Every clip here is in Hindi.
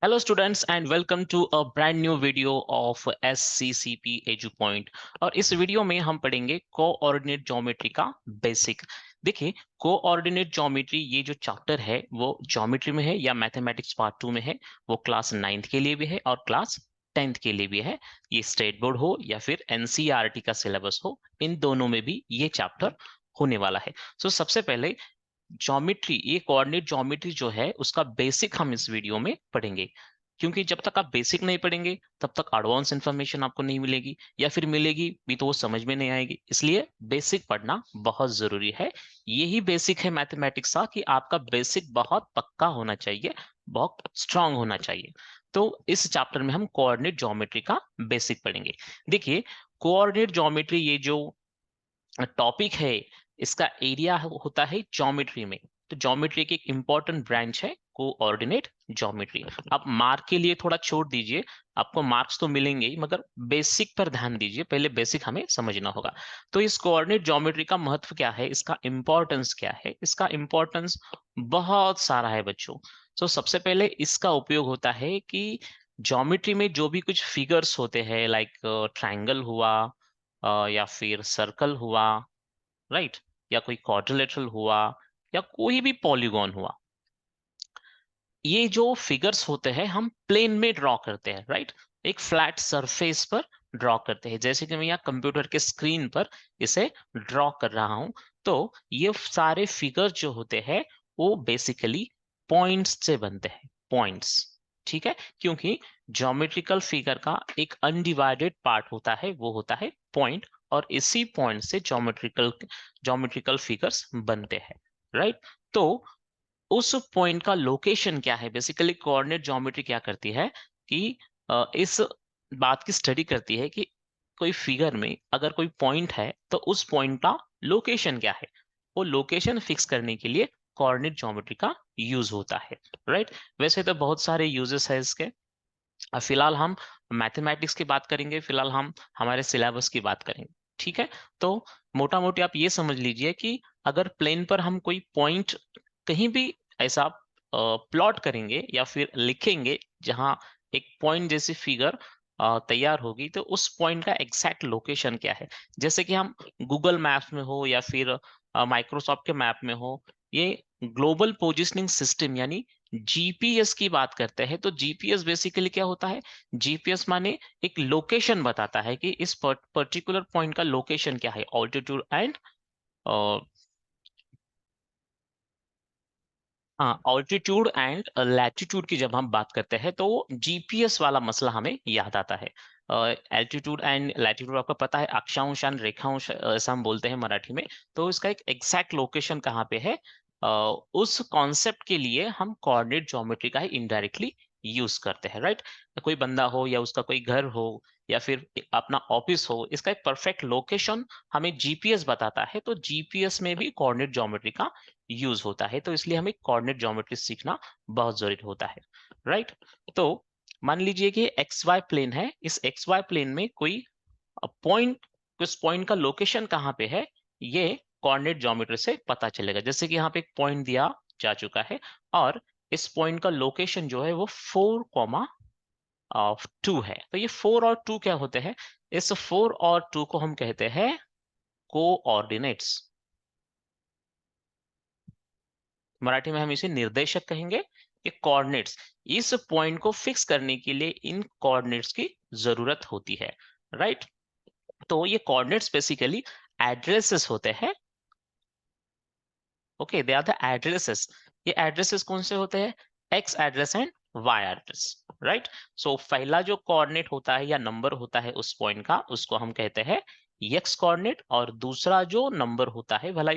Hello students and welcome to a brand new video of SCCP EduPoint। और इस वीडियो में हम पढ़ेंगे कोऑर्डिनेट ज्योमेट्री का बेसिक। देखिए, कोऑर्डिनेट ज्योमेट्री ये जो चैप्टर है वो ज्योमेट्री में है या मैथमेटिक्स पार्ट 2 में है। वो क्लास 9th के लिए भी है और क्लास 10th के लिए भी है। ये स्टेट बोर्ड हो या फिर एनसीईआरटी का सिलेबस हो, इन दोनों में भी ये चैप्टर होने वाला है। सबसे पहले ज्योमेट्री, ये कोऑर्डिनेट ज्योमेट्री जो है उसका बेसिक हम इस वीडियो में पढ़ेंगे, क्योंकि जब तक आप बेसिक नहीं पढ़ेंगे तब तक एडवांस इंफॉर्मेशन आपको नहीं मिलेगी, या फिर मिलेगी भी तो वो समझ में नहीं आएगी। इसलिए बेसिक पढ़ना बहुत जरूरी है। यही बेसिक है मैथमेटिक्स का कि आपका बेसिक बहुत पक्का होना चाहिए, बहुत स्ट्रांग होना चाहिए। तो इस चैप्टर में हम कोऑर्डिनेट ज्योमेट्री का बेसिक पढ़ेंगे। देखिए, कोऑर्डिनेट ज्योमेट्री ये जो टॉपिक है, इसका एरिया होता है ज्योमेट्री में। तो ज्योमेट्री की एक इंपॉर्टेंट ब्रांच है कोऑर्डिनेट ज्योमेट्री। आप मार्क के लिए थोड़ा छोड़ दीजिए, आपको मार्क्स तो मिलेंगे ही, मगर बेसिक पर ध्यान दीजिए। पहले बेसिक हमें समझना होगा। तो इस कोऑर्डिनेट ज्योमेट्री का महत्व क्या है, इसका इंपॉर्टेंस क्या है? इसका इंपॉर्टेंस बहुत सारा है बच्चों। सबसे पहले इसका उपयोग होता है कि ज्योमेट्री में जो भी कुछ फिगर्स होते हैं, लाइक ट्रायंगल हुआ, या फिर सर्कल हुआ, राइट, या कोई क्वाड्रिलेटरल हुआ, या कोई भी पॉलीगॉन हुआ, ये जो फिगर्स होते हैं हम प्लेन में ड्रॉ करते हैं, राइट। एक फ्लैट सरफेस पर ड्रॉ करते हैं, जैसे कि मैं यहाँ कंप्यूटर के स्क्रीन पर इसे ड्रॉ कर रहा हूं। तो ये सारे फिगर्स जो होते हैं वो बेसिकली पॉइंट्स से बनते हैं, पॉइंट्स। ठीक है, क्योंकि ज्योमेट्रिकल फिगर का एक अनडिवाइडेड पार्ट होता है, वो होता है पॉइंट, और इसी पॉइंट से ज्योमेट्रिकल ज्योमेट्रिकल फिगर्स बनते हैं, राइट। तो उस पॉइंट का लोकेशन क्या है, बेसिकली कोऑर्डिनेट ज्योमेट्री क्या करती है कि इस बात की स्टडी करती है कि कोई फिगर में अगर कोई पॉइंट है तो उस पॉइंट का लोकेशन क्या है। वो लोकेशन फिक्स करने के लिए कोऑर्डिनेट ज्योमेट्री का यूज होता है, राइट। वैसे तो बहुत सारे यूजेस है इसके। फिलहाल हम मैथमेटिक्स की बात करेंगे, फिलहाल हम हमारे सिलेबस की बात करेंगे। ठीक है, तो मोटा मोटी आप ये समझ लीजिए कि अगर प्लेन पर हम कोई पॉइंट कहीं भी ऐसा प्लॉट करेंगे या फिर लिखेंगे जहां एक पॉइंट जैसी फिगर तैयार होगी, तो उस पॉइंट का एग्जैक्ट लोकेशन क्या है। जैसे कि हम गूगल मैप्स में हो या फिर माइक्रोसॉफ्ट के मैप में हो, ये ग्लोबल पोजिशनिंग सिस्टम यानी जीपीएस की बात करते हैं। तो जीपीएस बेसिकली क्या होता है, जीपीएस माने एक लोकेशन बताता है कि इस पर्टिकुलर पॉइंट का लोकेशन क्या है, ऑल्टीट्यूड एंड, हाँ, ऑल्टीट्यूड एंड लैटिट्यूड की जब हम बात करते हैं तो जीपीएस वाला मसला हमें याद आता है। एल्टीट्यूड एंड लैटिट्यूड आपको पता है, अक्षांश एंड रेखांश ऐसा हम बोलते हैं मराठी में। तो इसका एक एग्जैक्ट लोकेशन कहाँ पे है, अ, उस कॉन्सेप्ट के लिए हम कोऑर्डिनेट ज्योमेट्री का ही इनडायरेक्टली यूज करते हैं, राइट। कोई बंदा हो या उसका कोई घर हो या फिर अपना ऑफिस हो, इसका एक परफेक्ट लोकेशन हमें जीपीएस बताता है। तो जीपीएस में भी कोऑर्डिनेट ज्योमेट्री का यूज होता है। तो इसलिए हमें कोऑर्डिनेट ज्योमेट्री सीखना बहुत जरूरी होता है, राइट। तो मान लीजिए कि एक्स वाई प्लेन है, इस एक्स वाई प्लेन में कोई पॉइंट, उस पॉइंट का लोकेशन कहाँ पे है, ये कोऑर्डिनेट ज्योमेट्री से पता चलेगा। जैसे कि यहाँ पे एक पॉइंट दिया जा चुका है, और इस पॉइंट का लोकेशन जो है वो 4,2 है। तो ये 4 और 2 क्या होते हैं, इस 4 और 2 को हम कहते हैं कोऑर्डिनेट्स। मराठी में हम इसे निर्देशक कहेंगे कि कोऑर्डिनेट्स। इस पॉइंट को फिक्स करने के लिए इन कोऑर्डिनेट्स की जरूरत होती है, राइट। तो ये कोऑर्डिनेट्स बेसिकली एड्रेसेस होते हैं। Okay, they are the addresses. ये एड्रेसेस कौन से होते हैं, X address and Y address, right. पहला जो कोऑर्डिनेट होता है या नंबर होता है उस पॉइंट का, उसको हम कहते हैं एक्स कोऑर्डिनेट, और दूसरा जो नंबर होता है, भला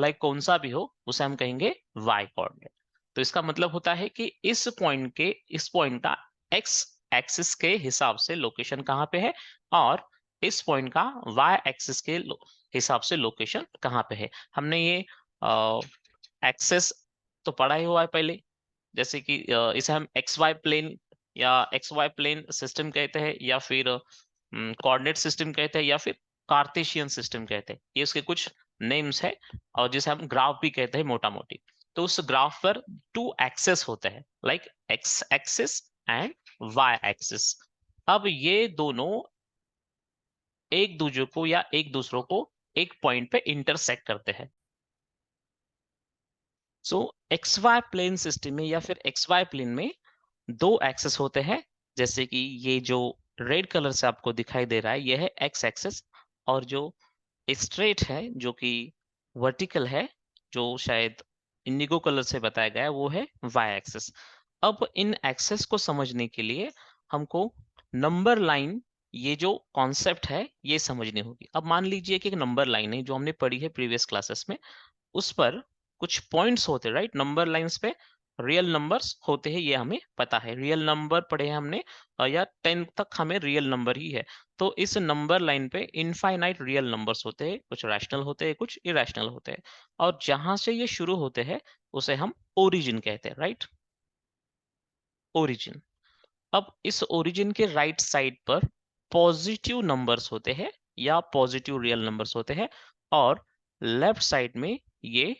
ही कौन सा भी हो, उसे हम कहेंगे वाई कोऑर्डिनेट। तो इसका मतलब होता है कि इस पॉइंट का एक्स एक्सिस के हिसाब से लोकेशन कहाँ पे है, और इस पॉइंट का वाई एक्सिस के हिसाब से लोकेशन कहाँ पे है। हमने ये एक्सेस तो पढ़ा ही हुआ है पहले। जैसे कि इसे हम एक्स वाई प्लेन या एक्स वाई प्लेन सिस्टम कहते हैं, या फिर कोऑर्डिनेट सिस्टम कहते हैं, या फिर कार्टेशियन सिस्टम कहते हैं। ये इसके कुछ नेम्स है, और जिसे हम ग्राफ भी कहते हैं मोटा मोटी। तो उस ग्राफ पर टू एक्सेस होते हैं, like X axis and Y axis. अब ये दोनों एक दूसरे को या एक दूसरों को एक पॉइंट पे इंटरसेक्ट करते हैं। सो एक्स वाई प्लेन सिस्टम में या फिर एक्स वाई प्लेन में दो एक्सेस होते हैं, जैसे कि ये जो रेड कलर से आपको दिखाई दे रहा है ये है एक्स एक्सेस, और जो स्ट्रेट है जो कि वर्टिकल है, जो शायद इंडिगो कलर से बताया गया है, वो है वाई एक्सेस। अब इन एक्सेस को समझने के लिए हमको नंबर लाइन, ये जो कॉन्सेप्ट है ये समझनी होगी। अब मान लीजिए कि एक नंबर लाइन है जो हमने पढ़ी है प्रीवियस क्लासेस में, उस पर कुछ पॉइंट्स होते हैं, राइट। नंबर लाइंस पे रियल नंबर्स होते हैं, ये हमें पता है, रियल नंबर पढ़े हैं हमने, या 10 तक हमें रियल नंबर ही है। तो इस नंबर लाइन पे इनफाइनाइट रियल नंबर्स होते हैं, कुछ रैशनल होते हैं, कुछ इरेशनल होते हैं, और जहां से ये शुरू होते हैं उसे हम ओरिजिन कहते हैं, राइट, ओरिजिन। अब इस ओरिजिन के राइट साइड पर पॉजिटिव नंबर्स होते हैं या पॉजिटिव रियल नंबर्स होते हैं, और लेफ्ट साइड में ये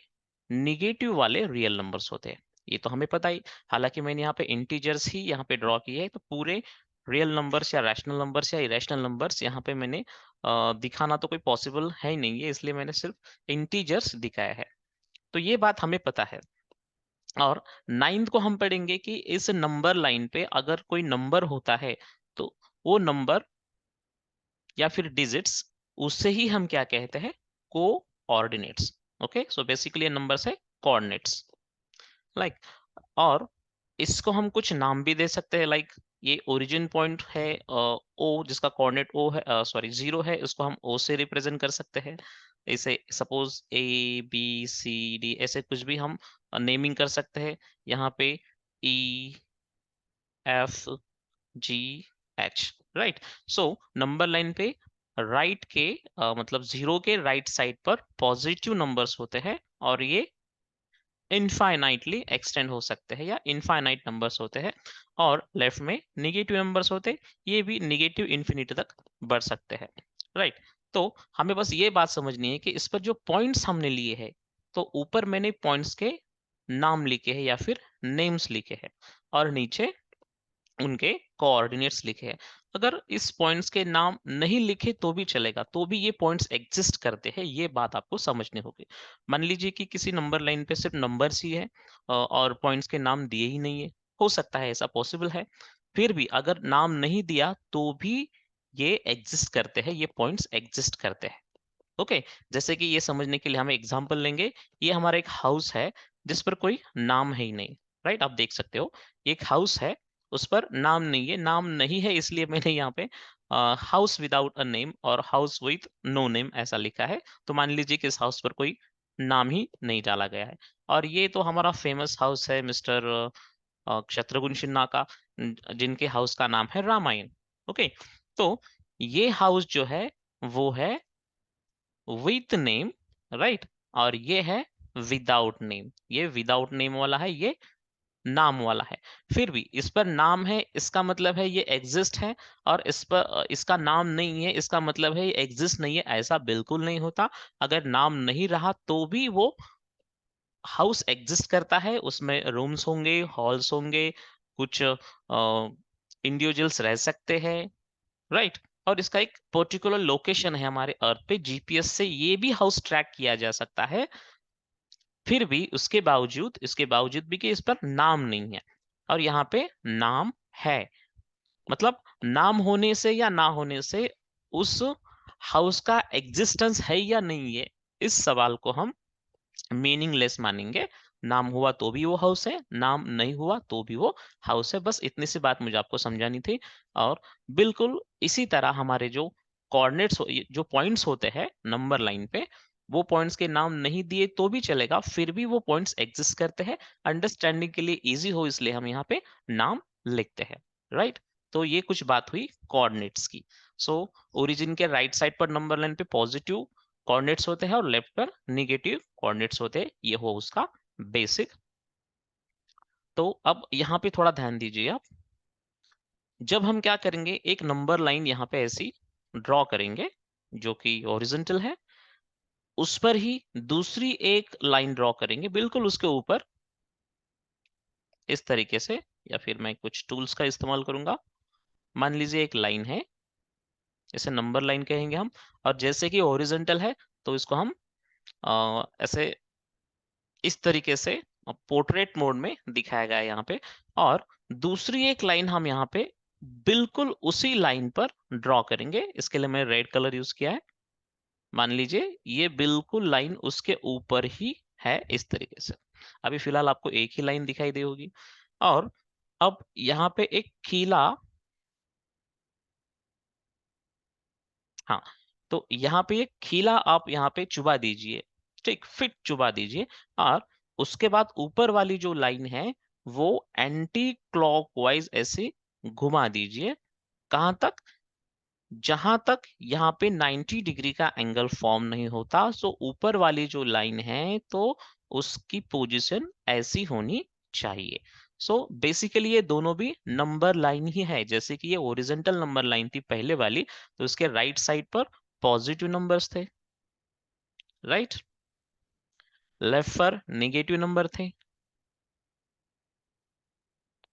निगेटिव वाले रियल नंबर्स होते हैं। ये तो हमें पता ही, हालांकि मैंने यहाँ पे इंटीजर्स ही यहाँ पे ड्रॉ किए हैं, तो पूरे रियल नंबर्स या रैशनल नंबर्स या इरेशनल नंबर्स यहाँ पे मैंने दिखाना तो कोई पॉसिबल है ही नहीं है, इसलिए मैंने सिर्फ इंटीजर्स दिखाया है। तो ये बात हमें पता है। और नाइन्थ को हम पढ़ेंगे कि इस नंबर लाइन पे अगर कोई नंबर होता है तो वो नंबर या फिर डिजिट्स, उससे ही हम क्या कहते हैं, coordinates. Okay, so basically numbers है कोऑर्डिनेट्स, लाइक। और इसको हम कुछ नाम भी दे सकते हैं, लाइक ये ओरिजिन पॉइंट है ओ, जिसका कोऑर्डिनेट ओ है, सॉरी जीरो है, उसको हम ओ से रिप्रेजेंट कर सकते हैं। इसे suppose A B C D ऐसे कुछ भी हम नेमिंग कर सकते हैं। यहाँ पे E F G H, right. So number line पे राइट के मतलब जीरो के राइट साइड पर पॉजिटिव नंबर्स होते हैं, और ये इनफाइनाइटली एक्सटेंड हो सकते हैं या इनफाइनाइट नंबर्स होते हैं, और लेफ्ट में निगेटिव नंबर्स होते हैं, ये भी निगेटिव इन्फिनिटी तक बढ़ सकते हैं, राइट। तो हमें बस ये बात समझनी है कि इस पर जो पॉइंट्स हमने लिए हैं, तो ऊपर मैंने पॉइंट्स के नाम लिखे हैं या फिर नेम्स लिखे हैं, और नीचे उनके कोऑर्डिनेट्स लिखे हैं। अगर इस पॉइंट्स के नाम नहीं लिखे तो भी चलेगा, तो भी ये पॉइंट्स एग्जिस्ट करते हैं, ये बात आपको समझनी होगी। मान लीजिए कि किसी नंबर लाइन पे सिर्फ नंबर्स ही है और पॉइंट्स के नाम दिए ही नहीं है, हो सकता है ऐसा पॉसिबल है। फिर भी अगर नाम नहीं दिया तो भी ये एग्जिस्ट करते हैं, ये पॉइंट्स एग्जिस्ट करते हैं। ओके, जैसे कि ये समझने के लिए हम एग्जांपल लेंगे। ये हमारा एक हाउस है जिस पर कोई नाम है ही नहीं, राइट। आप देख सकते हो ये एक हाउस है, उस पर नाम नहीं है, नाम नहीं है इसलिए मैंने यहाँ पे हाउस विदाउट अ नेम और हाउस विथ नो नेम ऐसा लिखा है। तो मान लीजिए कि इस हाउस पर कोई नाम ही नहीं डाला गया है। और ये तो हमारा फेमस हाउस है मिस्टर शत्रुघ्न सिन्हा का, जिनके हाउस का नाम है रामायण। ओके, तो ये हाउस जो है वो है विथ नेम, राइट, और ये है विदाउट नेम, ये विदाउट नेम वाला है, ये नाम वाला है। फिर भी इस पर नाम है, इसका मतलब है ये एग्जिस्ट है, और इस पर इसका नाम नहीं है, इसका मतलब है ये एग्जिस्ट नहीं है, ऐसा बिल्कुल नहीं होता। अगर नाम नहीं रहा तो भी वो हाउस एग्जिस्ट करता है, उसमें रूम्स होंगे, हॉल्स होंगे, कुछ इंडिविजुअल्स रह सकते हैं, राइट। और इसका एक पर्टिकुलर लोकेशन है हमारे अर्थ पे, जीपीएस से ये भी हाउस ट्रैक किया जा सकता है। फिर भी इसके बावजूद भी कि इस पर नाम नहीं है, और यहाँ पे नाम है। मतलब नाम होने से या ना होने से उस हाउस का एग्जिस्टेंस है या नहीं है, इस सवाल को हम मीनिंगलेस मानेंगे। नाम हुआ तो भी वो हाउस है, नाम नहीं हुआ तो भी वो हाउस है। बस इतनी सी बात मुझे आपको समझानी थी। और बिल्कुल इसी तरह हमारे जो कोऑर्डिनेट्स, जो पॉइंट्स होते हैं नंबर लाइन पे, वो पॉइंट्स के नाम नहीं दिए तो भी चलेगा, फिर भी वो पॉइंट्स एग्जिस्ट करते हैं। अंडरस्टैंडिंग के लिए इजी हो इसलिए हम यहाँ पे नाम लिखते हैं, राइट। तो ये कुछ बात हुई कोऑर्डिनेट्स की। सो ओरिजिन के राइट साइड पर नंबर लाइन पे पॉजिटिव कोऑर्डिनेट्स होते हैं और लेफ्ट पर निगेटिव कोऑर्डिनेट्स होते हैं, ये हो उसका बेसिक। तो अब यहाँ पे थोड़ा ध्यान दीजिए आप, जब हम क्या करेंगे, एक नंबर लाइन यहाँ पे ऐसी ड्रॉ करेंगे जो कि हॉरिजॉन्टल है, उस पर ही दूसरी एक लाइन ड्रॉ करेंगे बिल्कुल उसके ऊपर, इस तरीके से। या फिर मैं कुछ टूल्स का इस्तेमाल करूंगा। मान लीजिए एक लाइन है, इसे नंबर लाइन कहेंगे हम, और जैसे कि हॉरिजॉन्टल है तो इसको हम ऐसे इस तरीके से पोर्ट्रेट मोड में दिखाया गया है यहाँ पे। और दूसरी एक लाइन हम यहाँ पे बिल्कुल उसी लाइन पर ड्रॉ करेंगे। इसके लिए मैंने रेड कलर यूज किया है। मान लीजिए ये बिल्कुल लाइन उसके ऊपर ही है इस तरीके से। अभी फिलहाल आपको एक ही लाइन दिखाई दे होगी। और अब यहाँ पे एक खीला, हाँ, तो यहाँ पे एक खीला आप यहाँ पे चुबा दीजिए, ठीक, फिट चुबा दीजिए। और उसके बाद ऊपर वाली जो लाइन है वो एंटी क्लॉकवाइज ऐसे घुमा दीजिए। कहाँ तक? जहां तक यहाँ पे 90 डिग्री का एंगल फॉर्म नहीं होता। सो ऊपर वाली जो लाइन है तो उसकी पोजीशन ऐसी होनी चाहिए। सो बेसिकली ये दोनों भी नंबर लाइन ही है। जैसे कि ये ओरिजेंटल नंबर लाइन थी पहले वाली, तो उसके राइट साइड पर पॉजिटिव नंबर्स थे, राइट, लेफ्ट पर नेगेटिव नंबर थे,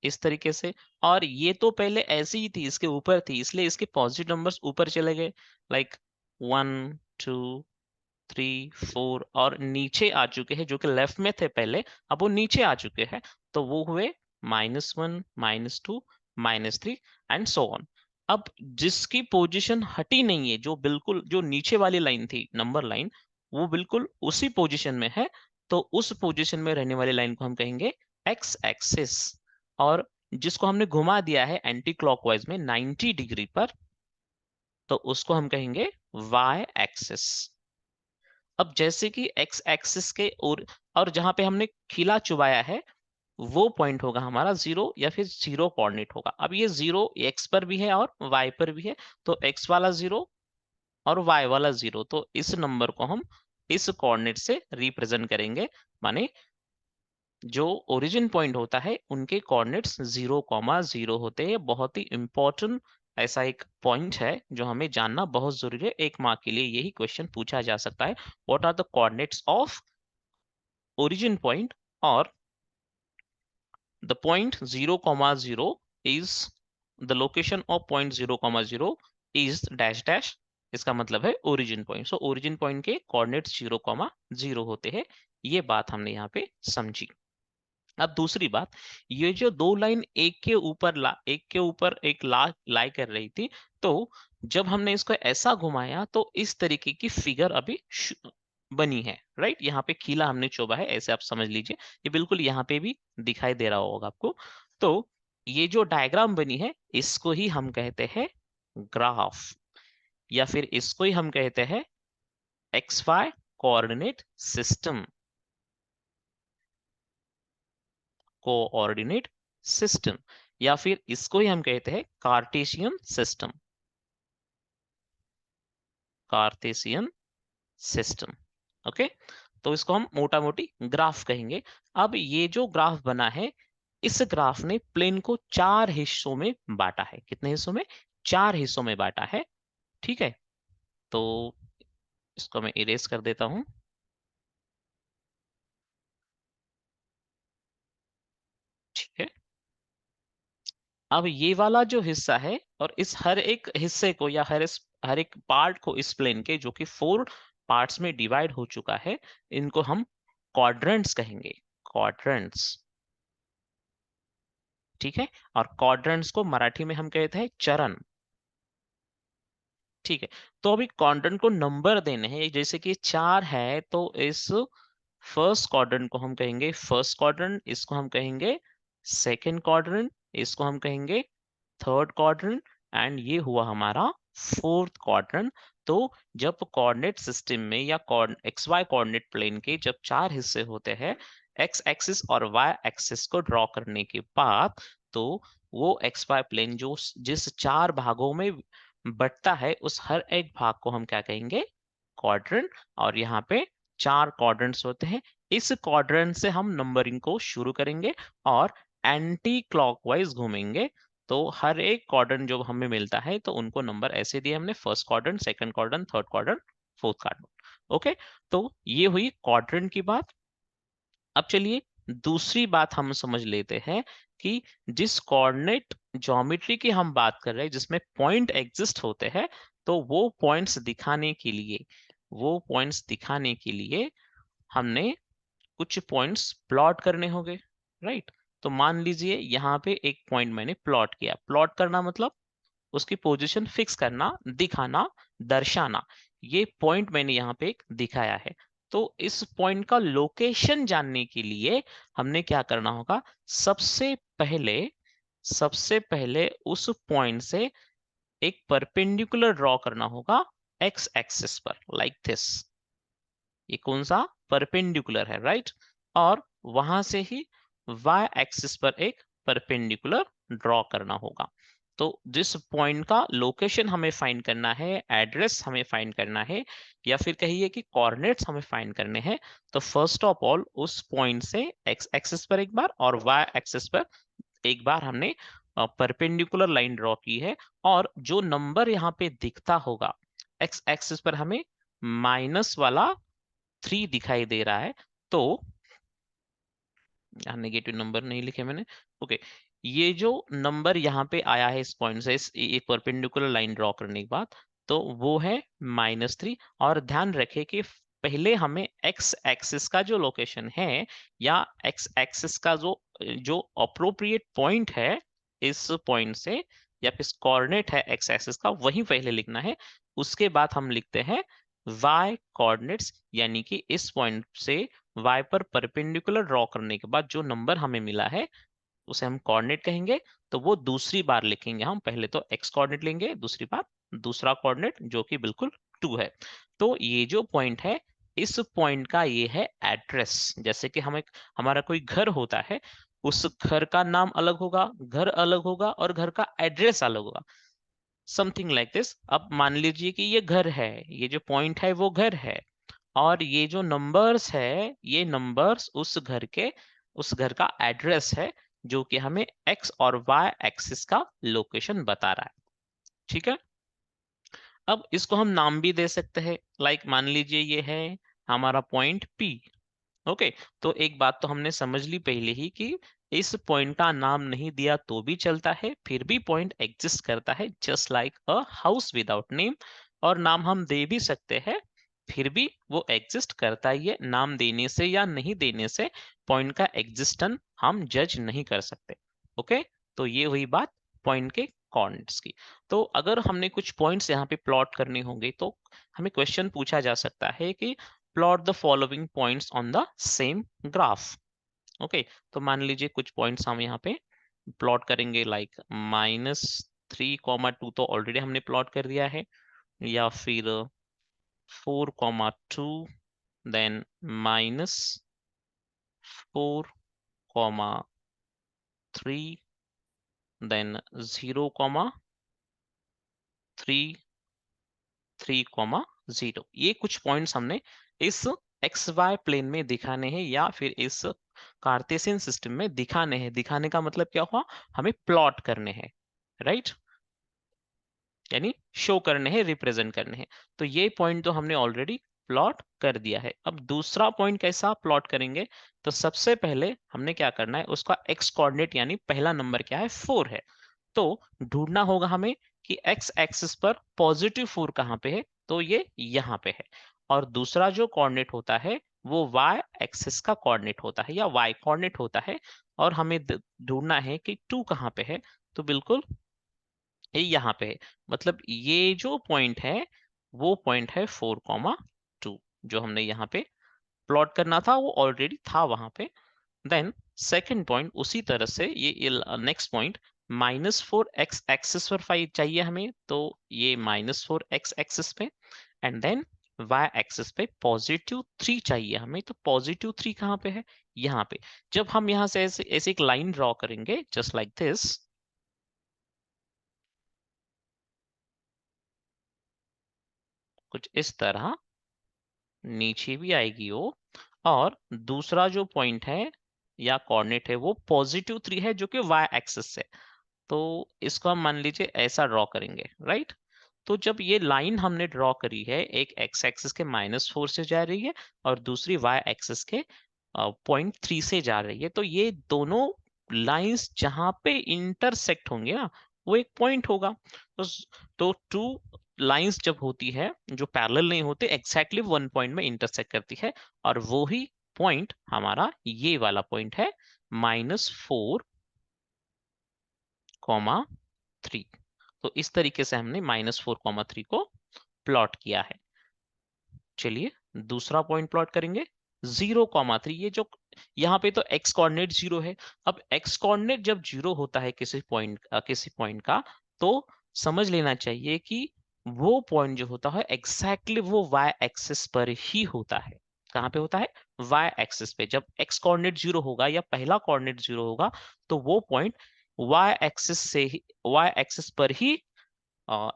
इस तरीके से। और ये तो पहले ऐसी ही थी, इसके ऊपर थी, इसलिए इसके पॉजिटिव नंबर्स ऊपर चले गए, लाइक 1 2 3 4, और नीचे आ चुके हैं जो कि लेफ्ट में थे पहले, अब वो नीचे आ चुके हैं। तो वो हुए -1 -2 -3 एंड सो ऑन। अब जिसकी पोजीशन हटी नहीं है, जो बिल्कुल जो नीचे वाली लाइन थी नंबर लाइन, वो बिल्कुल उसी पोजीशन में है। तो उस पोजीशन में रहने वाली लाइन को हम कहेंगे एक्स एक्सिस। और जिसको हमने घुमा दिया है एंटी क्लॉकवाइज में 90 डिग्री पर, तो उसको हम कहेंगे वाई एक्सिस। अब जैसे कि एक्स एक्सिस के और जहां पे हमने खिला चुबाया है वो पॉइंट होगा हमारा जीरो, या फिर जीरो कोऑर्डिनेट होगा। अब ये जीरो एक्स पर भी है और वाई पर भी है, तो एक्स वाला जीरो और वाई वाला जीरो, तो इस नंबर को हम इस कोऑर्डिनेट से रिप्रेजेंट करेंगे। माने जो ओरिजिन पॉइंट होता है उनके कोऑर्डिनेट्स 0,0 होते हैं। बहुत ही इंपॉर्टेंट ऐसा एक पॉइंट है जो हमें जानना बहुत जरूरी है। एक मार्क के लिए यही क्वेश्चन पूछा जा सकता है, what are the coordinates of origin point, और the point 0,0 is the location of point 0,0 is dash dash. इसका मतलब है origin point. So origin point के कोऑर्डिनेट्स 0,0 होते हैं। ये बात हमने यहाँ पे समझी। अब दूसरी बात, ये जो दो लाइन एक के ऊपर एक लाई कर रही थी, तो जब हमने इसको ऐसा घुमाया तो इस तरीके की फिगर अभी बनी है, राइट। यहाँ पे खीला हमने चोबा है, ऐसे आप समझ लीजिए। ये बिल्कुल यहाँ पे भी दिखाई दे रहा होगा आपको। तो ये जो डायग्राम बनी है इसको ही हम कहते हैं ग्राफ, या फिर इसको ही हम कहते हैं X Y coordinate system, coordinate system, या फिर इसको ही हम कहते हैं Cartesian system, Cartesian system. Okay, तो इसको हम मोटा मोटी ग्राफ कहेंगे। अब ये जो ग्राफ बना है, इस ग्राफ ने प्लेन को चार हिस्सों में बांटा है। कितने हिस्सों में? चार हिस्सों में बांटा है, ठीक है। तो इसको मैं इरेज कर देता हूं, ठीक है। अब ये वाला जो हिस्सा है, और इस हर एक हिस्से को या हर एक पार्ट को इस प्लेन के, जो कि 4 पार्ट्स में डिवाइड हो चुका है, इनको हम क्वाड्रेंट्स कहेंगे, क्वाड्रेंट्स, ठीक है। और क्वाड्रेंट्स को मराठी में हम कहते हैं चरण, ठीक है। तो अभी क्वाड्रेंट को नंबर देने हैं, जैसे कि 4 है तो इस फर्स्ट क्वाड्रेंट को हम कहेंगे फर्स्ट क्वाड्रेंट, इसको हम कहेंगे सेकंड क्वाड्रेंट, इसको हम कहेंगे थर्ड क्वाड्रेंट, एंड ये हुआ हमारा फोर्थ क्वाड्रेंट। तो जब कोऑर्डिनेट सिस्टम में या एक्स वाई कोऑर्डिनेट प्लेन के जब चार हिस्से होते हैं, एक्स एक्सिस और वाई एक्सिस को ड्रॉ करने के बाद, तो वो एक्स वाई प्लेन जो जिस चार भागों में बटता है उस हर एक भाग को हम क्या कहेंगे? क्वाड्रेंट। और यहाँ पे चार क्वाड्रेंट्स होते हैं। इस क्वाड्रेंट से हम नंबरिंग को शुरू करेंगे और एंटी क्लॉकवाइज घूमेंगे। तो हर एक क्वाड्रेंट जो हमें मिलता है तो उनको नंबर ऐसे दिए हमने, first quadrant, second quadrant, third quadrant, fourth quadrant. Okay, तो ये हुई क्वाड्रेंट की बात। अब चलिए दूसरी बात हम समझ लेते हैं कि जिस कोऑर्डिनेट ज्योमेट्री की हम बात कर रहे हैं जिसमें पॉइंट एग्जिस्ट होते हैं, तो वो पॉइंट्स दिखाने के लिए हमने कुछ पॉइंट्स प्लॉट करने होंगे, राइट। तो मान लीजिए यहाँ पे एक पॉइंट मैंने प्लॉट किया। प्लॉट करना मतलब उसकी पोजीशन फिक्स करना, दिखाना, दर्शाना। ये पॉइंट मैंने यहाँ पे एक दिखाया है। तो इस पॉइंट का लोकेशन जानने के लिए हमने क्या करना होगा, सबसे पहले उस पॉइंट से एक परपेंडिकुलर ड्रॉ करना होगा एक्स एक्सिस पर, लाइक दिस। ये कौन सा परपेंडिकुलर है, राइट। और वहां से ही y एक्सिस पर एक परपेंडिकुलर ड्रॉ करना होगा। तो जिस पॉइंट का लोकेशन हमें फाइंड करना है, एड्रेस हमें फाइंड करना है, या फिर कहिए कि कोऑर्डिनेट्स हमें फाइंड करने हैं, तो फर्स्ट ऑफ ऑल उस पॉइंट से x एक्सिस पर एक बार और y एक्सिस पर एक बार हमने परपेंडिकुलर लाइन ड्रॉ की है। और जो नंबर यहाँ पे दिखता होगा x एक्सिस पर, हमें माइनस वाला 3 दिखाई दे रहा है। तो यहाँ नेगेटिव नंबर नहीं लिखे मैंने, ओके। ये जो नंबर यहाँ पे आया है इस पॉइंट से, एक परपेंडिकुलर लाइन ड्रॉ करने के बाद, तो वो है -3। और ध्यान रखें कि पहले हमें एक्स एक्सिस का जो लोकेशन है, या एक्स एक्सिस का जो जो अप्रोप्रिएट पॉइंट है इस पॉइंट से, या फिर कोऑर्डिनेट है एक्स एक्सिस का, वही पहले लिखना है। उसके बाद हम लिखते हैं y कोऑर्डिनेट्स, यानी कि इस पॉइंट से y पर परपेंडिकुलर ड्रॉ करने के बाद जो नंबर हमें मिला है उसे हम कोऑर्डिनेट कहेंगे। तो वो दूसरी बार लिखेंगे हम, पहले तो x कोऑर्डिनेट लेंगे, दूसरी बार दूसरा कोऑर्डिनेट जो कि बिल्कुल 2 है। तो ये जो पॉइंट है, इस पॉइंट का ये है एड्रेस। जैसे कि हमारा कोई घर होता है, उस घर का नाम अलग होगा, घर अलग होगा, और घर का एड्रेस अलग होगा, समथिंग लाइक दिस। अब मान लीजिए कि ये घर है, ये जो पॉइंट है वो घर है, और ये जो नंबर्स है, ये नंबर्स उस घर का एड्रेस है, जो कि हमें एक्स और वाई एक्सिस का लोकेशन बता रहा है, ठीक है। अब इसको हम नाम भी दे सकते हैं, लाइक मान लीजिए ये है हमारा पॉइंट P। ओके, तो एक बात तो हमने समझ ली पहले ही कि इस पॉइंट का नाम नहीं दिया तो भी चलता है, फिर भी पॉइंट एग्जिस्ट करता है, just like a house without name. और नाम हम दे भी सकते हैं, फिर भी वो एग्जिस्ट करता ही है। नाम देने से या नहीं देने से पॉइंट का एग्जिस्टेंस हम जज नहीं कर सकते। ओके, तो ये हुई बात पॉइंट के कोऑर्डिनेट्स की। तो अगर हमने कुछ पॉइंट्स यहाँ पे प्लॉट करने होंगे, तो हमें क्वेश्चन पूछा जा सकता है कि plot the following points on the same graph. Okay, तो मान लीजिए कुछ पॉइंट्स हम यहाँ पे प्लॉट करेंगे, लाइक -3, 2 तो ऑलरेडी हमने प्लॉट कर दिया है, या फिर 4, 2, देन -4, 3, देन 0, 3, 3, 0। ये कुछ पॉइंट्स हमने इस एक्स वाई प्लेन में दिखाने हैं, या फिर इस कार्टेशियन सिस्टम में दिखाने हैं। दिखाने का मतलब क्या हुआ, हमें प्लॉट करने हैं, राइट, यानी शो करने हैं, रिप्रेजेंट करने हैं। तो ये पॉइंट तो हमने ऑलरेडी प्लॉट कर दिया है। अब दूसरा पॉइंट कैसा प्लॉट करेंगे, तो सबसे पहले हमने क्या करना है, उसका एक्स कोऑर्डिनेट यानी पहला नंबर क्या है, 4 है। तो ढूंढना होगा हमें कि एक्स एक्सिस पर पॉजिटिव 4 कहाँ पे है, तो ये यहाँ पे है। और दूसरा जो कोऑर्डिनेट होता है वो y एक्सिस का कोऑर्डिनेट होता है, या y कोऑर्डिनेट होता है। और हमें ढूंढना है कि 2 कहाँ पे है, तो बिल्कुल ये यहाँ पे है। मतलब ये जो पॉइंट है वो पॉइंट है 4, 2, जो हमने यहाँ पे प्लॉट करना था वो ऑलरेडी था वहां पे। देन सेकेंड पॉइंट उसी तरह से, ये नेक्स्ट पॉइंट -4 x एक्सिस पर 5 चाहिए हमें, तो ये -4 x एक्सिस पे। एंड देन y एक्सिस पे +3 चाहिए हमें, तो +3 कहाँ पे है, यहाँ पे। जब हम यहाँ से ऐसे ऐसे एक लाइन ड्रॉ करेंगे, जस्ट लाइक दिस, कुछ इस तरह नीचे भी आएगी वो। और दूसरा जो पॉइंट है या कोऑर्डिनेट है वो +3 है, जो कि y एक्सिस से। तो इसको हम मान लीजिए ऐसा ड्रॉ करेंगे, राइट। तो जब ये लाइन हमने ड्रॉ करी है, एक x एक्सिस के -4 से जा रही है, और दूसरी y एक्सिस के 0.3 से जा रही है, तो ये दोनों लाइंस जहां पे इंटरसेक्ट होंगे ना, वो एक पॉइंट होगा। तो तो टू लाइंस जब होती है जो पैरेलल नहीं होते, एग्जैक्टली वन पॉइंट में इंटरसेक्ट करती है, और वो ही पॉइंट हमारा ये वाला पॉइंट है -4,3। तो इस तरीके से हमने -4,3 को प्लॉट किया है। चलिए दूसरा पॉइंट प्लॉट करेंगे 0,3। ये जो यहाँ पे तो x कोऑर्डिनेट 0 है। अब x कोऑर्डिनेट जब 0 होता है किसी पॉइंट का, तो समझ लेना चाहिए कि वो पॉइंट जो होता है एग्जैक्टली वो y एक्सिस पर ही होता है। कहाँ पे होता है? y एक्सिस पे। जब x कोऑर्डिनेट 0 होगा या पहला कोऑर्डिनेट 0 होगा, तो वो पॉइंट y एक्सिस पर ही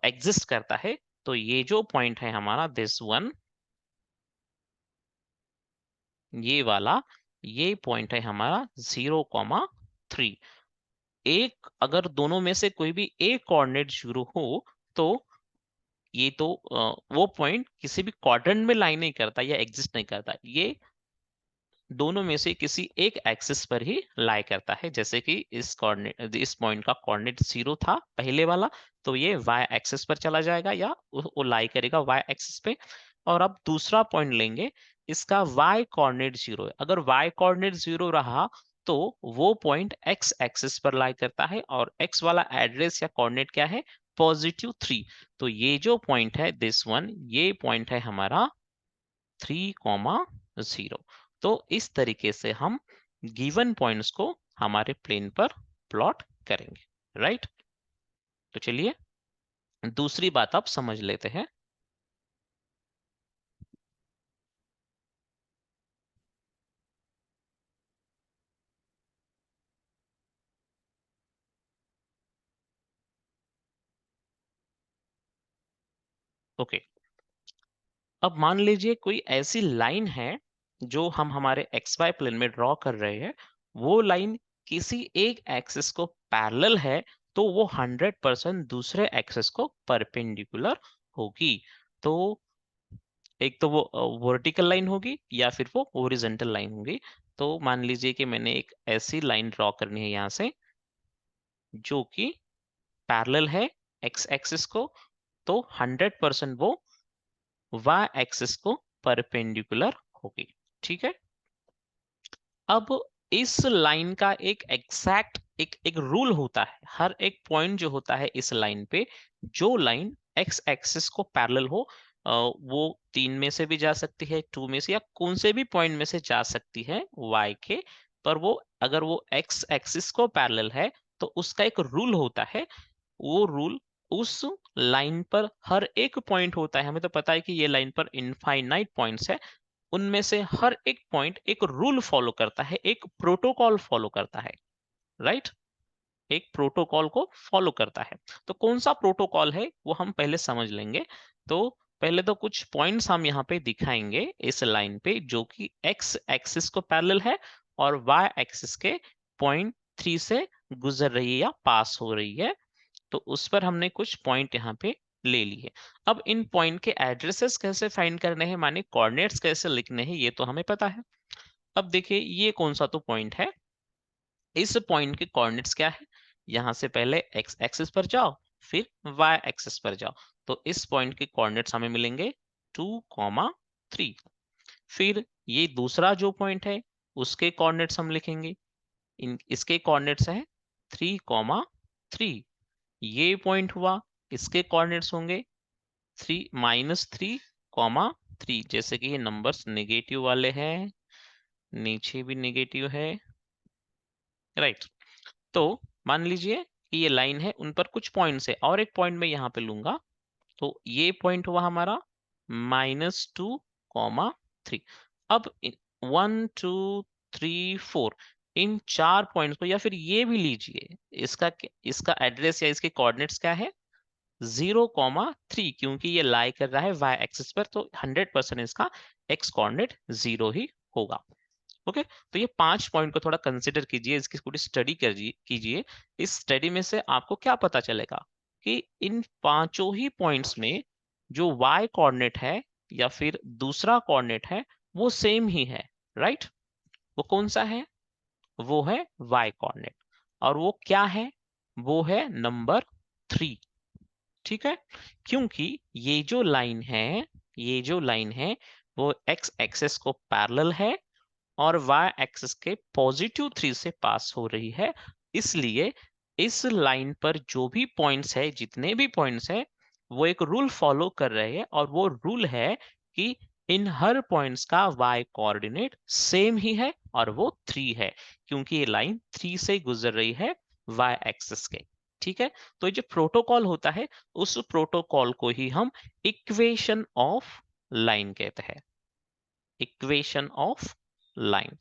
एग्जिस्ट करता है। तो ये जो पॉइंट है हमारा दिस वन, ये पॉइंट है हमारा 0,3। एक अगर दोनों में से कोई भी एक कोऑर्डिनेट 0 हो, तो ये तो वो पॉइंट किसी भी क्वाड्रेंट में लाई नहीं करता या एग्जिस्ट नहीं करता। ये दोनों में से किसी एक एक्सिस पर ही लाई करता है। जैसे कि इस पॉइंट का कोऑर्डिनेट 0 था पहले वाला, तो ये y एक्सिस पर चला जाएगा या वो लाई करेगा y एक्सिस पे। और अब दूसरा पॉइंट लेंगे, इसका y कोऑर्डिनेट 0 है। अगर y कोऑर्डिनेट 0 रहा, तो वो पॉइंट x एक्सिस पर लाई करता है, और x वाला एड्रेस या कोऑर्डिनेट क्या है? +3। तो ये जो पॉइंट है दिस वन, ये पॉइंट है हमारा 3,0। तो इस तरीके से हम गिवन पॉइंट्स को हमारे प्लेन पर प्लॉट करेंगे, राइट। तो चलिए दूसरी बात आप समझ लेते हैं। ओके, अब मान लीजिए कोई ऐसी लाइन है जो हम हमारे एक्स वाई प्लेन में ड्रॉ कर रहे हैं। वो लाइन किसी एक एक्सिस को पैरेलल है, तो वो 100% दूसरे एक्सिस को परपेंडिकुलर होगी। तो एक तो वो वर्टिकल लाइन होगी या फिर वो हॉरिजॉन्टल लाइन होगी। तो मान लीजिए कि मैंने एक ऐसी लाइन ड्रॉ करनी है यहाँ से, जो कि पैरेलल है एक्स एक्सिस को, तो 100% वो y एक्सिस को परपेंडिकुलर होगी। ठीक है। अब इस लाइन का एक एग्जैक्ट एक रूल होता है। हर एक पॉइंट जो होता है इस लाइन पे, जो लाइन एक्स एक्सिस को पैरेलल हो, वो 3 में से भी जा सकती है, 2 में से, या कौन से भी पॉइंट में से जा सकती है y के। पर वो अगर वो एक्स एक्सिस को पैरेलल है, तो उसका एक रूल होता है। वो रूल उस लाइन पर हर एक पॉइंट होता है। हमें तो पता है कि ये लाइन पर इनफाइनाइट पॉइंट्स है। उनमें से हर एक पॉइंट एक रूल फॉलो करता है, एक प्रोटोकॉल फॉलो करता है, राइट। एक प्रोटोकॉल को फॉलो करता है। तो कौन सा प्रोटोकॉल है वो हम पहले समझ लेंगे। तो पहले तो कुछ पॉइंट्स हम यहाँ पे दिखाएंगे इस लाइन पे, जो कि एक्स एक्सिस को पैरेलल है और वाई एक्सिस के .3 से गुजर रही है या पास हो रही है। तो उस पर हमने कुछ पॉइंट यहाँ पे ले लिए। अब इन पॉइंट के एड्रेसेस कैसे फाइंड करने हैं, माने कोऑर्डिनेट्स कैसे लिखने हैं, ये तो हमें पता है। अब देखिए ये कौन सा तो पॉइंट है। इस पॉइंट के कोऑर्डिनेट्स क्या है? यहां से पहले एक्स एक्सिस पर जाओ, फिर वाई एक्सिस पर जाओ। तो इस पॉइंट के कोऑर्डिनेट्स हमें मिलेंगे 2,3। फिर ये दूसरा जो पॉइंट है, उसके कोऑर्डिनेट्स हम लिखेंगे। इसके कोऑर्डिनेट्स है 3,3। ये पॉइंट हुआ, इसके कोऑर्डिनेट्स होंगे 3 - 3,3। जैसे कि ये नंबर्स नेगेटिव वाले हैं, नीचे भी नेगेटिव है, राइट। तो मान लीजिए कि ये लाइन है, उन पर कुछ पॉइंट्स है, और एक पॉइंट मैं यहाँ पे लूंगा। तो ये पॉइंट हुआ हमारा -2,3। अब 1 2 3 4, इन 4 पॉइंट्स को, या फिर ये भी लीजिए, इसका एड्रेस या इसके कोऑर्डिनेट्स क्या है? 0,3, क्योंकि ये लाई कर रहा है y एक्सिस पर, तो 100% इसका x कोऑर्डिनेट 0 ही होगा। ओके। तो ये 5 पॉइंट को थोड़ा कंसिडर कीजिए, इसकी थोड़ी स्टडी कीजिए। इस स्टडी में से आपको क्या पता चलेगा कि इन पांचों ही पॉइंट्स में जो y कोऑर्डिनेट है या फिर दूसरा कोऑर्डिनेट है, वो सेम ही है, राइट। वो कौन सा है? वो है y कोऑर्डिनेट। और वो क्या है? वो है नंबर 3। ठीक है, क्योंकि ये जो लाइन है वो x एक्सिस को पैरेलल है और y एक्सिस के +3 से पास हो रही है। इसलिए इस लाइन पर जो भी पॉइंट्स है, जितने भी पॉइंट्स है, वो एक रूल फॉलो कर रहे हैं और वो रूल है कि इन हर पॉइंट्स का y कोऑर्डिनेट सेम ही है और वो 3 है, क्योंकि ये लाइन 3 से गुजर रही है y एक्सिस के। ठीक है, तो ये जो प्रोटोकॉल होता है उस प्रोटोकॉल को ही हम इक्वेशन ऑफ लाइन कहते हैं। Equation of line.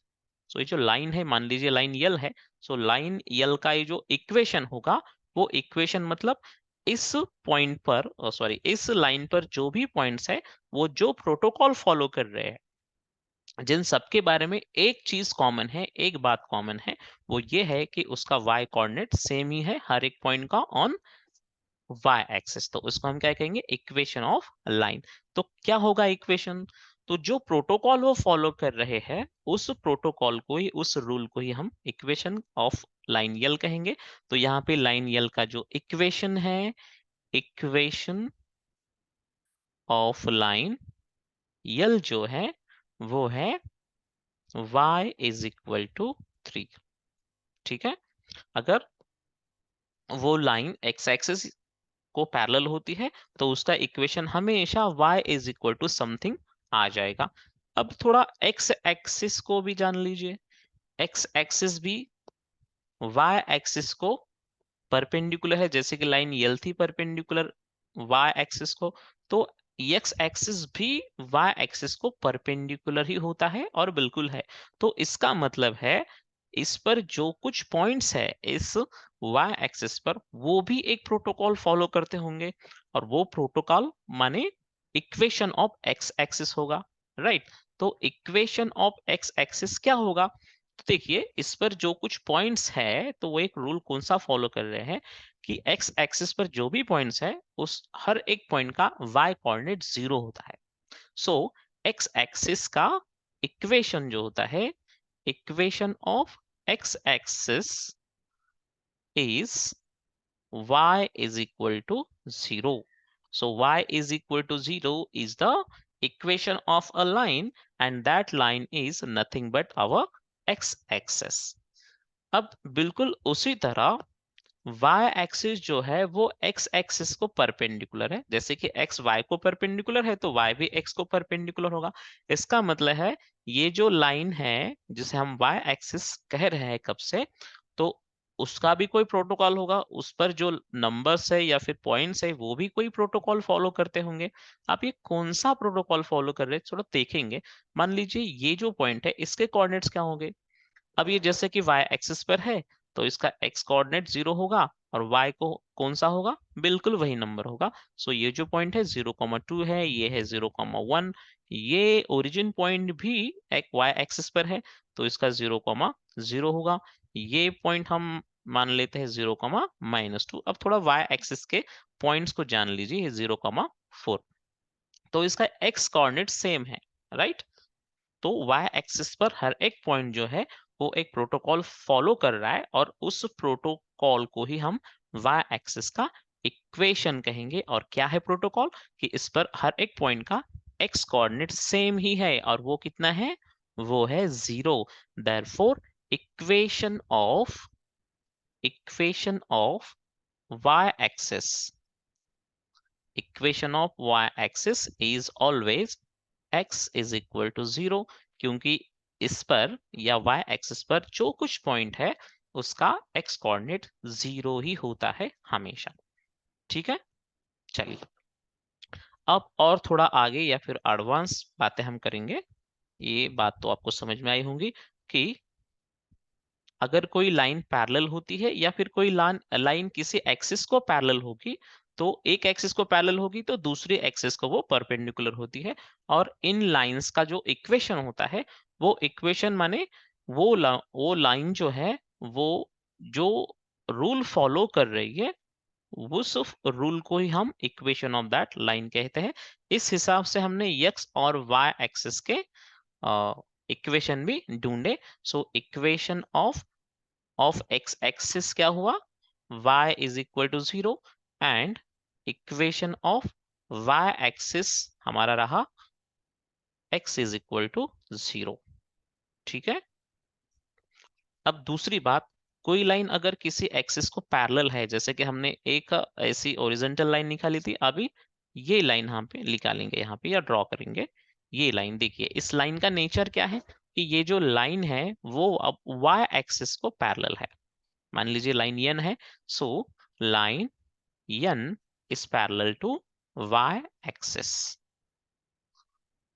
सो ये जो लाइन है, मान लीजिए लाइन यल है, सो लाइन यल का ये जो इक्वेशन होगा, वो इक्वेशन मतलब इस पॉइंट पर, सॉरी, इस लाइन पर जो भी पॉइंट्स है, वो जो प्रोटोकॉल फॉलो कर रहे हैं, जिन सबके बारे में एक चीज कॉमन है, एक बात कॉमन है, वो ये है कि उसका y कोऑर्डिनेट सेम ही है हर एक पॉइंट का ऑन y एक्सिस। तो उसको हम क्या कहेंगे? Equation of line. तो क्या होगा इक्वेशन? तो जो प्रोटोकॉल वो फॉलो कर रहे हैं, उस प्रोटोकॉल को ही, उस रूल को ही हम इक्वेशन ऑफ लाइन यल कहेंगे। तो यहाँ पे लाइन यल का जो इक्वेशन है, इक्वेशन ऑफ लाइन यल जो है वो है y इज इक्वल टू 3। ठीक है, अगर वो लाइन x एक्सिस को पैरेलल होती है तो उसका इक्वेशन हमेशा y is equal to something आ जाएगा। अब थोड़ा x एक्सिस को भी जान लीजिए। x एक्सिस भी y एक्सिस को परपेंडिकुलर है, जैसे कि लाइन यल थी परपेंडिकुलर y एक्सिस को, तो x एक्सिस भी y एक्सिस को परपेंडिकुलर ही होता है और बिल्कुल है। तो इसका मतलब है इस पर जो कुछ पॉइंट्स है इस y एक्सिस पर, वो भी एक प्रोटोकॉल फॉलो करते होंगे, और वो प्रोटोकॉल माने इक्वेशन ऑफ x एक्सिस होगा, राइट? तो इक्वेशन ऑफ x एक्सिस क्या होगा? तो देखिए, इस पर जो कुछ पॉइंट्स है, तो वो एक रूल कौन सा फॉलो कर रहे हैं कि x एक्सिस पर जो भी पॉइंट्स है, उस हर एक पॉइंट का y कोऑर्डिनेट 0 होता है। सो x एक्सिस का इक्वेशन जो होता है, equation of x axis is y is equal to 0. So y is equal to 0 is the equation of a line, and that line is nothing but our x axis. अब बिल्कुल उसी तरह y एक्सिस जो है वो x एक्सिस को परपेंडिकुलर है। जैसे कि x y को परपेंडिकुलर है तो y भी x को परपेंडिकुलर होगा। इसका मतलब है ये जो लाइन है जिसे हम y एक्सिस कह रहे हैं कब से, तो उसका भी कोई प्रोटोकॉल होगा, उस पर जो नंबर्स है या फिर पॉइंट्स है वो भी कोई प्रोटोकॉल फॉलो करते होंगे। आप ये कौन सा प्रोटोकॉल फॉलो कर रहे हैं थोड़ा देखेंगे। मान लीजिए ये जो पॉइंट है इसके कोऑर्डिनेट्स क्या होंगे? अब ये जैसे कि y एक्सिस पर है तो इसका x कोऑर्डिनेट 0 होगा और y को कौन सा होगा? बिल्कुल वही नंबर होगा। सो ये जो पॉइंट है 0,2 है, ये है 0,1, ये ओरिजिन पॉइंट भी एक y एक्सिस पर है तो इसका 0,0 होगा। ये पॉइंट हम मान लेते हैं 0,-2। अब थोड़ा y एक्सिस के पॉइंट्स को जान लीजिए, 0,4, तो इसका x कोऑर्डिनेट सेम है, राइट? तो y एक्सिस पर हर एक पॉइंट जो है वो एक प्रोटोकॉल फॉलो कर रहा है और उस प्रोटोकॉल को ही हम y एक्सिस का इक्वेशन कहेंगे। और क्या है प्रोटोकॉल? कि इस पर हर एक पॉइंट का x कोऑर्डिनेट सेम ही है और वो कितना है? वो है 0। Therefore equation of y axis, equation of y axis is always x is equal to 0, क्योंकि इस पर या y एक्सिस पर जो कुछ पॉइंट है उसका x कोऑर्डिनेट 0 ही होता है हमेशा। ठीक है, चलिए अब और थोड़ा आगे या फिर एडवांस बातें हम करेंगे। ये बात तो आपको समझ में आई होंगी कि अगर कोई लाइन पैरेलल होती है या फिर कोई लाइन किसी एक्सिस को पैरेलल होगी, तो एक एक्सिस को पैरेलल होगी तो दूसरी एक्सिस को वो परपेंडिकुलर होती है। और इन लाइंस का जो इक्वेशन होता है, वो इक्वेशन माने वो लाइन जो है वो जो रूल फॉलो कर रही है, उस रूल को ही हम इक्वेशन ऑफ दैट लाइन कहते हैं। इस हिसाब से हमने एक्स और वाई एक्सिस के इक्वेशन भी ढूंढे। So equation of X axis क्या हुआ, y is equal to 0 and equation of y axis हमारा रहा x इज इक्वल टू 0। ठीक है। अब दूसरी बात, कोई लाइन अगर किसी एक्सिस को पैरेलल है, जैसे कि हमने एक ऐसी ओरिजेंटल लाइन निकाली थी, अभी ये लाइन यहाँ पे निकालेंगे, यहाँ पे या ड्रॉ करेंगे। ये लाइन देखिए, इस लाइन का नेचर क्या है कि ये जो लाइन है वो अब y एक्सिस को पैरेलल है। मान लीजिए लाइन n है, so line n is parallel to y axis,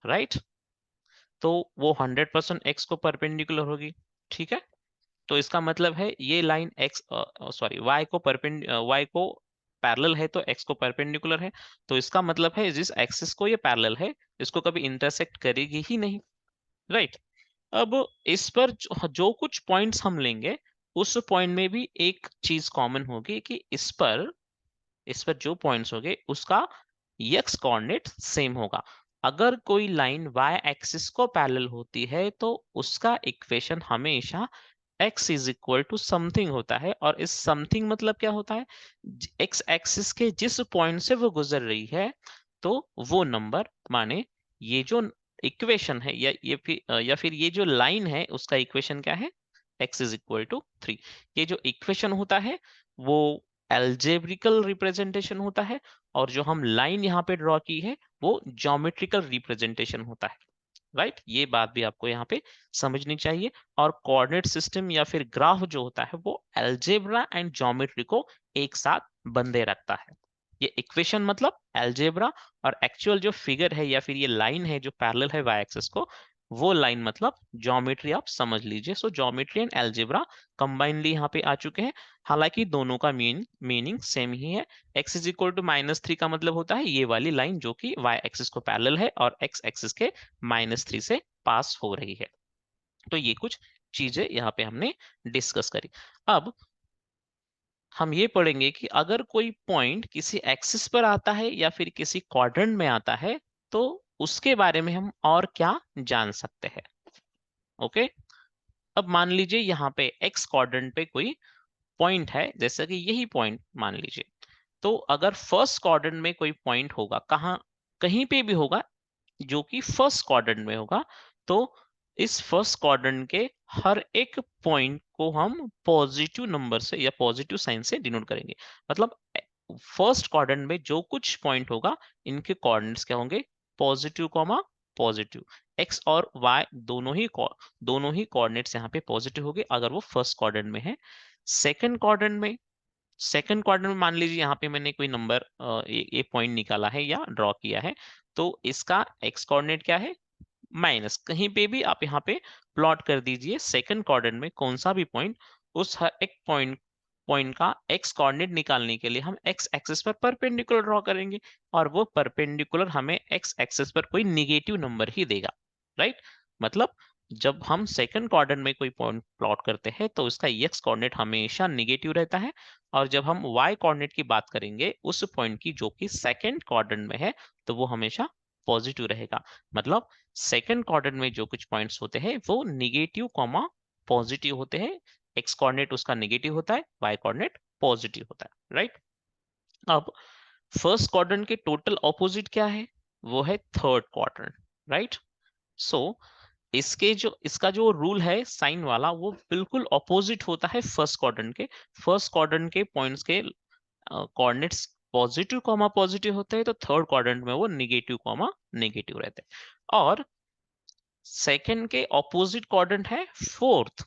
right. तो वो 100% x को परपेंडिकुलर होगी। ठीक है। तो इसका मतलब है ये लाइन x सॉरी y को y को पैरेलल है तो x को परपेंडिकुलर है। तो इसका मतलब है जिस एक्सिस को ये पैरेलल है इसको कभी इंटरसेक्ट करेगी ही नहीं, राइट। अब इस पर जो कुछ पॉइंट्स हम लेंगे उस पॉइंट में भी एक चीज कॉमन होगी कि इस पर जो पॉइंट्स होंगे उसका x कोऑर्डिनेट सेम होगा। अगर कोई लाइन y एक्सिस को पैरेलल होती है तो उसका इक्वेशन हमेशा x is equal to something होता है। और इस समथिंग मतलब क्या होता है, x एक्सिस के जिस पॉइंट से वो गुजर रही है तो वो नंबर, माने ये जो इक्वेशन है या फिर ये जो लाइन है उसका इक्वेशन क्या है, x इज इक्वल टू 3। ये जो इक्वेशन होता है वो एल्जेब्रिकल रिप्रेजेंटेशन होता है, और जो हम लाइन यहाँ पे ड्रॉ की है वो ज्योमेट्रिकल रिप्रेजेंटेशन होता है, राइट। ये बात भी आपको यहाँ पे समझनी चाहिए। और कोऑर्डिनेट सिस्टम या फिर ग्राफ जो होता है वो अलजेब्रा एंड ज्योमेट्री को एक साथ बंधे रखता है। ये इक्वेशन मतलब अलजेब्रा, और एक्चुअल जो फिगर है या फिर ये लाइन है जो पैरेलल है वाई एक्सिस को, वो लाइन मतलब ज्योमेट्री, आप समझ लीजिए। सो ज्योमेट्री एंड अलजेब्रा कंबाइनली यहाँ पे आ चुके हैं। हालांकि दोनों का मीनिंग सेम ही है। x इज इक्वल टू -3 का मतलब होता है ये वाली लाइन जो कि y एक्सिस को पैरेलल है और x एक्सिस के -3 से पास हो रही है। तो ये कुछ चीजें यहाँ पे हमने डिस्कस करी। अब हम ये पढ़ेंगे कि अगर कोई पॉइंट किसी एक्सिस पर आता है या फिर किसी क्वाड्रेंट में आता है तो उसके बारे में हम और क्या जान सकते हैं। ओके। अब मान लीजिए यहाँ पे एक्स क्वाड्रेंट पे कोई पॉइंट है, जैसे कि यही पॉइंट मान लीजिए। तो अगर फर्स्ट क्वाड्रेंट में कोई पॉइंट होगा, कहाँ कहीं पे भी होगा जो कि फर्स्ट क्वाड्रेंट में होगा, तो इस फर्स्ट क्वाड्रेंट के हर एक पॉइंट को हम पॉजिटिव नंबर से या पॉजिटिव साइन से डिनोट करेंगे। मतलब फर्स्ट क्वाड्रेंट में जो कुछ पॉइंट होगा इनके कोऑर्डिनेट्स क्या होंगे, पॉजिटिव कॉमा पॉजिटिव। एक्स और वाई दोनों ही कोऑर्डिनेट्स यहाँ पे पॉजिटिव होंगे अगर वो फर्स्ट क्वाड्रेंट में है। सेकंड क्वाड्रेंट में मान लीजिए यहाँ पे मैंने कोई नंबर ये पॉइंट निकाला है या ड्रॉ किया है, तो इसका एक्स कोऑर्डिनेट क्या है, माइनस। कहीं पे भी आप यहाँ पे प्लॉट कर दीजिए सेकंड क्वाड्रेंट में कौन सा भी पॉइंट, उस हर एक पॉइंट का एक्स कोऑर्डिनेट निकालने के लिए हम एक्स एक्सिस पर परपेंडिकुलर ड्रॉ करेंगे, और वो परपेंडिकुलर हमें एक्स एक्सिस पर कोई निगेटिव नंबर ही देगा, राइट। मतलब जब हम सेकंड क्वाड्रेंट में कोई पॉइंट प्लॉट करते हैं तो उसका एक्स कोऑर्डिनेट हमेशा निगेटिव रहता है, और जब हम वाई कोऑर्डिनेट की बात करेंगे उस पॉइंट की जो कि सेकंड क्वाड्रेंट में है तो वो हमेशा पॉजिटिव रहेगा। मतलब सेकंड क्वाड्रेंट में जो कुछ पॉइंट्स होते हैं वो निगेटिव कॉमा पॉजिटिव होते हैं। एक्स कोऑर्डिनेट उसका निगेटिव होता है, वाई कोऑर्डिनेट पॉजिटिव होता है, राइट। अब फर्स्ट क्वाड्रेंट के टोटल ऑपोजिट क्या है, वो है थर्ड क्वाड्रेंट, राइट। सो इसका जो रूल है साइन वाला वो बिल्कुल ऑपोजिट होता है फर्स्ट क्वाड्रेंट के। फर्स्ट क्वाड्रेंट के पॉइंट्स के कोऑर्डिनेट्स पॉजिटिव कॉमा पॉजिटिव होते हैं, तो थर्ड क्वाड्रेंट में वो निगेटिव कॉमा निगेटिव रहते हैं। और सेकंड के ऑपोजिट क्वाड्रेंट है फोर्थ,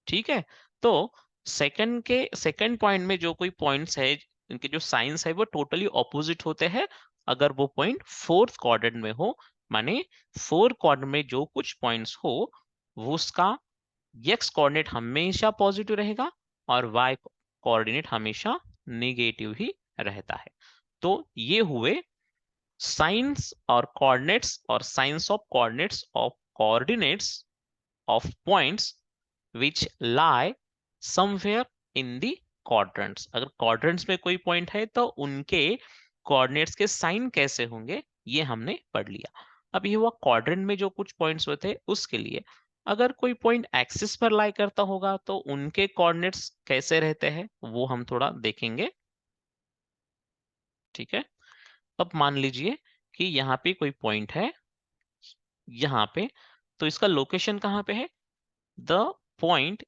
ठीक है। तो सेकंड पॉइंट में जो कोई पॉइंट्स है इनके जो साइंस है वो टोटली ऑपोजिट होते हैं अगर वो पॉइंट फोर्थ क्वाड्रेंट में हो। माने फोर्थ क्वाड्रेंट में जो कुछ पॉइंट्स हो वो उसका एक्स कोऑर्डिनेट हमेशा पॉजिटिव रहेगा और वाई कोऑर्डिनेट हमेशा नेगेटिव ही रहता है। तो ये हुए साइंस और coordinates of points which lie somewhere in the quadrants। अगर quadrants में कोई पॉइंट है तो उनके कोऑर्डिनेट्स के साइन कैसे होंगे ये हमने पढ़ लिया। अब ये हुआ क्वाड्रेंट में जो कुछ पॉइंट्स होते हैं उसके लिए। अगर कोई पॉइंट एक्सिस पर लाई करता होगा तो उनके कोऑर्डिनेट्स कैसे रहते हैं वो हम थोड़ा देखेंगे। ठीक है, अब मान लीजिए कि यहाँ पे कोई पॉइंट है यहाँ पे, तो इसका लोकेशन कहाँ पे है? The point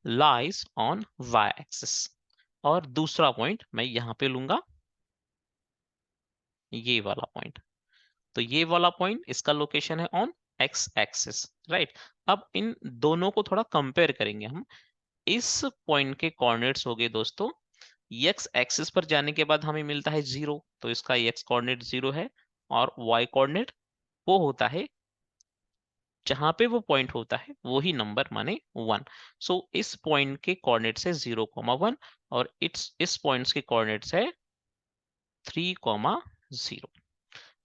lies on Y axis. और दूसरा पॉइंट मैं यहाँ पे लूंगा, ये वाला पॉइंट। तो ये वाला पॉइंट इसका लोकेशन है ऑन एक्स एक्सिस, राइट। अब इन दोनों को थोड़ा कंपेयर करेंगे हम। इस पॉइंट के कोऑर्डिनेट्स हो गए दोस्तों, एक्स एक्सिस पर जाने के बाद हमें मिलता है 0, तो इसका एक्स कोऑर्डिनेट 0 है। और वाई कोऑर्डिनेट वो होता है जहां पे वो पॉइंट होता है वही नंबर माने 1। सो इस पॉइंट के कोऑर्डिनेट्स है 0,1 और इस पॉइंट्स के कोऑर्डिनेट्स है 3,0।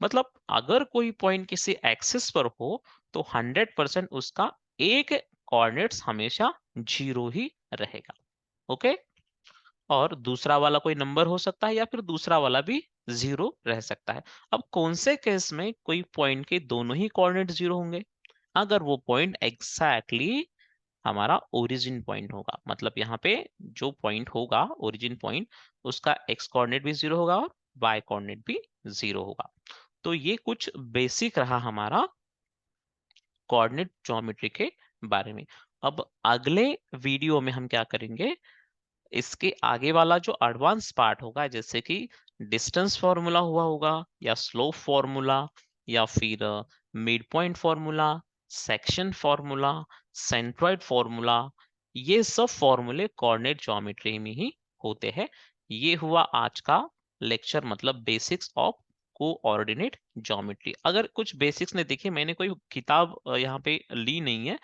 मतलब अगर कोई पॉइंट किसी एक्सिस पर हो तो 100% उसका एक कोऑर्डिनेट्स हमेशा 0 ही रहेगा। ओके, और दूसरा वाला कोई नंबर हो सकता है या फिर दूसरा वाला भी 0 रह सकता है। अब कौन से केस में कोई पॉइंट के दोनों ही कोऑर्डिनेट 0 होंगे? अगर वो पॉइंट एग्जैक्टली हमारा ओरिजिन पॉइंट होगा, मतलब यहाँ पे जो पॉइंट होगा ओरिजिन पॉइंट, उसका एक्स कोऑर्डिनेट भी 0 होगा और वाई कोऑर्डिनेट भी 0 होगा। तो ये कुछ बेसिक रहा हमारा कोऑर्डिनेट ज्योमेट्री के बारे में। अब अगले वीडियो में हम क्या करेंगे, इसके आगे वाला जो एडवांस पार्ट होगा, जैसे कि डिस्टेंस फॉर्मूला हुआ होगा या स्लोप फॉर्मूला या फिर mid point formula, section formula, centroid formula, ये सब फॉर्मूले कोऑर्डिनेट ज्योमेट्री में ही होते हैं। ये हुआ आज का लेक्चर, मतलब बेसिक्स ऑफ कोऑर्डिनेट ज्योमेट्री। अगर कुछ बेसिक्स ने देखे, मैंने कोई किताब यहाँ पे ली नहीं है,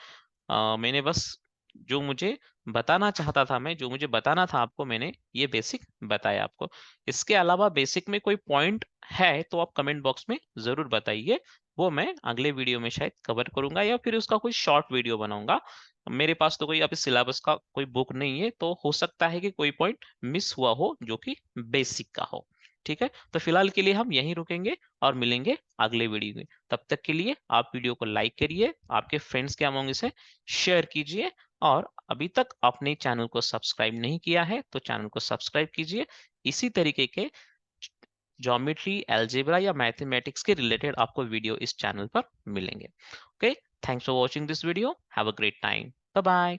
मैंने बस जो मुझे बताना चाहता था, मैं जो मुझे बताना था आपको, मैंने ये बेसिक बताया आपको। इसके अलावा बेसिक में कोई पॉइंट है तो आप कमेंट बॉक्स में जरूर बताइए, वो मैं अगले वीडियो में शायद कवर करूंगा या फिर उसका कोई शॉर्ट वीडियो बनाऊंगा। मेरे पास तो कोई अभी सिलेबस का कोई बुक नहीं है, तो हो सकता है कि कोई पॉइंट मिस हुआ हो जो कि बेसिक का हो। ठीक है, तो फिलहाल के लिए हम यहीं रुकेंगे और मिलेंगे अगले वीडियो में। तब तक के लिए आप वीडियो को लाइक करिए, आपके फ्रेंड्स के अमंग इसे शेयर कीजिए, और अभी तक आपने चैनल को सब्सक्राइब नहीं किया है तो चैनल को सब्सक्राइब कीजिए। इसी तरीके के ज्योमेट्री, अलजेब्रा या मैथमेटिक्स के रिलेटेड आपको वीडियो इस चैनल पर मिलेंगे। Okay, thanks for watching this video, have a great time, bye bye.